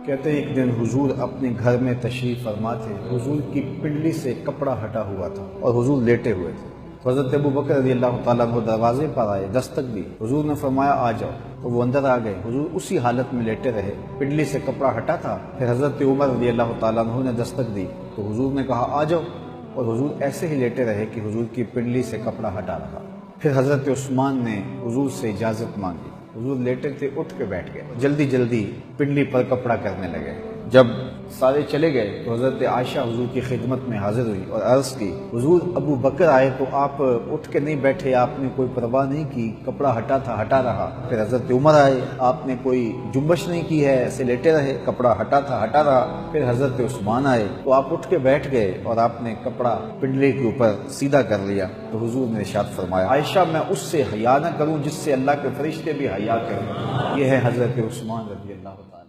कहते हैं एक दिन हुजूर अपने घर में तशरीफ़ फरमा थे। हुजूर की पिंडली से कपड़ा हटा हुआ था और हुजूर लेटे हुए थे। हज़रत अबू बकर रज़ियल्लाहु ताला अन्हु दरवाजे पर आए, दस्तक दी। हुजूर ने फरमाया आ जाओ, तो वो अंदर आ गए। हुजूर उसी हालत में लेटे रहे, पिंडली से कपड़ा हटा था। फिर हज़रत उमर रज़ियल्लाहु ताला अन्हु ने दस्तक दी तो हुजूर ने कहा आ जाओ, और हुजूर ऐसे ही लेटे रहे कि हुजूर की पिंडली से कपड़ा हटा रहा। फिर हज़रत उस्मान ने हुजूर से इजाज़त मांगी। हुजूर लेटे थे, उठ के बैठ गए, जल्दी जल्दी पिंडली पर कपड़ा करने लगे। जब सारे चले गए तो हज़रत आयशा हुजूर की खिदमत में हाजिर हुई और अर्ज़ की, हुजूर अबू बकर आए तो आप उठ के नहीं बैठे, आपने कोई परवाह नहीं की, कपड़ा हटा था हटा रहा। फिर हज़रत उमर आए, आपने कोई जुम्बश नहीं की है, ऐसे लेटे रहे, कपड़ा हटा था हटा रहा। फिर हज़रत उस्मान आए तो आप उठ के बैठ गए और आपने कपड़ा पिंडली के ऊपर सीधा कर लिया। तो हुजूर ने इरशाद फरमाया, आयशा मैं उससे हया न करूँ जिससे अल्लाह के फरिश्ते भी हया करें। यह है हज़रत उस्मान रज़ियल्लाहु ताला।